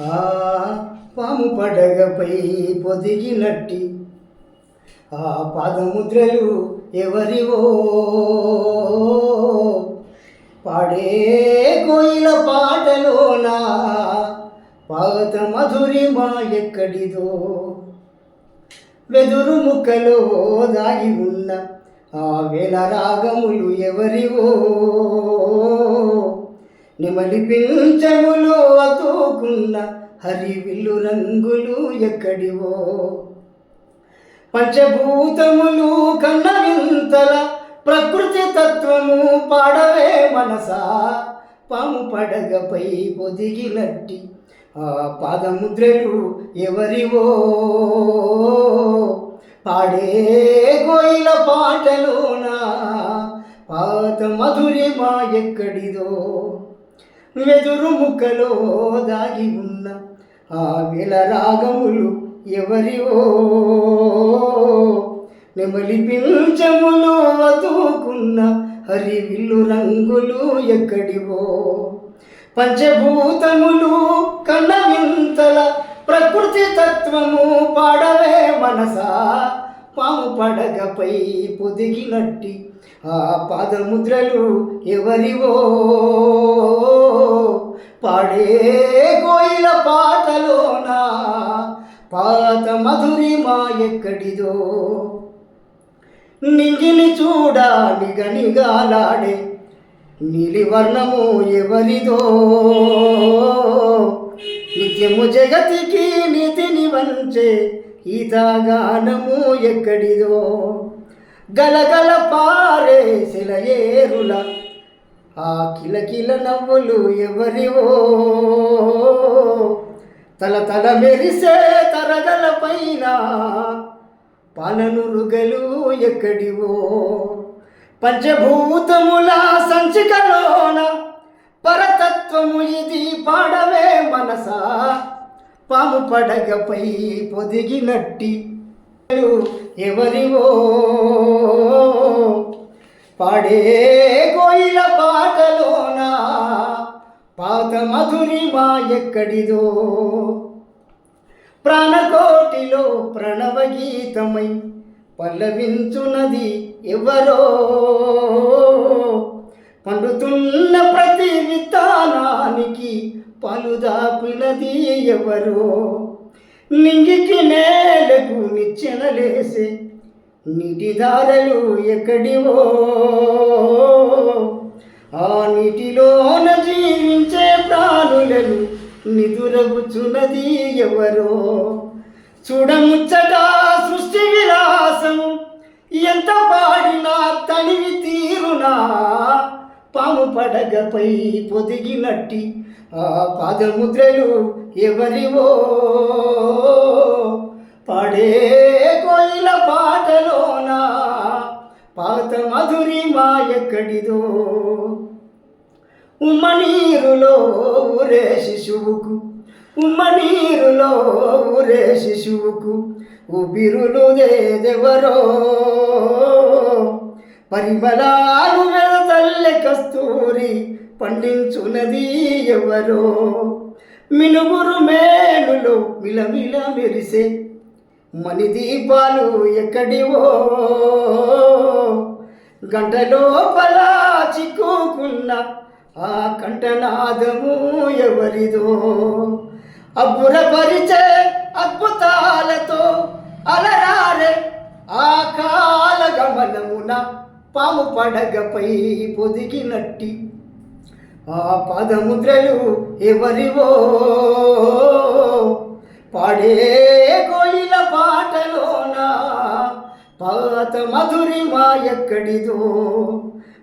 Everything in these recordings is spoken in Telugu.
ఆ పాము పడగపై పొదిగినట్టి ఆ పాదముద్రలు ఎవరివో పాడే కోయిల పాటలోనా పాత మధురిమా ఎక్కడిదో వెదురు ముక్కలో దాగి ఉన్న ఆ వేల రాగములు ఎవరివో నిమలి పింఛములు అతుకున్న హరివిల్లు రంగులు ఎక్కడివో పంచభూతములు కన్న వింతల ప్రకృతి తత్వము పాడవే మనసా పాము పడగపై పొదిగినట్టి ఆ పాదముద్రలు ఎవరివో పాడే కోయిల పాటలోనా పాత మధురిమా ఎక్కడిదో వెదురు ముక్కలో దాగి ఉన్న ఆ వేల రాగములు ఎవరివో నెమలి పింఛములు అతుకున్న హరివిల్లు రంగులు ఎక్కడివో పంచభూతములు కన్న వింతల ప్రకృతి తత్వము పాడవే మనసా పాము పడగపై పొదిగినట్టి ఆ పాదముద్రలు ఎవరివో పాడే కోయిల పాటలోనా పాత మధురిమా ఎక్కడిదో నింగిని చూడ నిగనిగాలాడే నీలివర్ణము ఎవరిదో నిత్యము జగతికి నీతిని వంచే ఈతగానము ఎక్కడిదో గలగల పారే సెలయేరుల ఆ కిలకిల నవ్వులు ఎవరివో తల తల మెరిసే తరగల పైన పాలనురుగలు ఎక్కడివో పంచభూతముల సంచికలోన పరతత్వము ఇది పాడవే మనసా పాము పడగపై పొదిగినట్టి ఎవరివో పాడే కోయిల పాటలోనా పాత మధురిమా ఎక్కడిదో ప్రాణకోటిలో ప్రణవ గీతమై పల్లవించున్నది ఎవరో పండుతున్న ప్రతి విత్తనానికి పలుదాపినది ఎవరో నింగికి నేలకు నిచ్చెనలేసే నీటిదారలు ఎక్కడివో ఆ నీటిలోన జీవించే ప్రాణులను నిదురగుచున్నది ఎవరో చూడముచ్చట సృష్టి విలాసము ఎంత పాడినా తనివి తీరునా పాము పడగపై పొదిగినట్టి ఆ పాదముద్రలు ఎవరివో పాడే కోయిల పాటలోనా పాత మధురిమా ఎక్కడిదో ఉమ్మనీరులో ఊరే శిశువుకు ఉమ్మనీరులో ఊరే శిశువుకు ఉబిరులు దేదెవరో పరిమళాలు వెదతల్లె కస్తూరి పండించున్నది ఎవరో మినుగురు మేలులో మిలమిల మెరిసే మణిదీపాలు ఎక్కడివో గంటలోపల చిక్కుకున్న ఆ కంఠనాదము ఎవరిదో అబ్బురపరిచే అద్భుతాలతో అలరారే ఆ కాల గమనమున పాము పడగపై పొదిగినట్టి ఆ పాదముద్రలు ఎవరివో పాడే కోయిల పాటలోనా పాత మధురిమా ఎక్కడిదో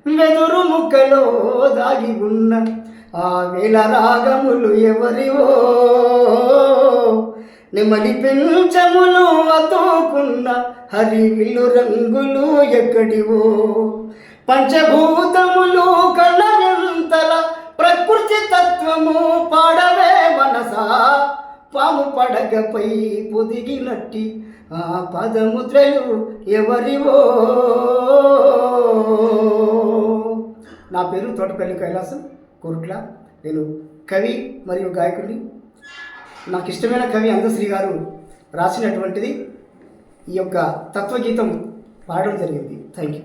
వెదురు ముక్కలో దాగి ఉన్న ఆ వేల రాగములు ఎవరివో నెమలి పింఛములు అతుకున్న హరివిల్లు రంగులు ఎక్కడివో పంచభూతములు కన్న వింతల ప్రకృతి తత్వము పాడవే మనసా పాము పడగపై పొదిగినట్టి ఆ పాదముద్రలు ఎవరివో నా పేరు తోటపల్లి కైలాసం కోరుట్ల నేను కవి మరియు గాయకుడిని. నాకు ఇష్టమైన కవి అందశ్రీ గారు రాసినటువంటిది ఈ యొక్క తత్వగీతం పాడడం జరిగింది. Thank you.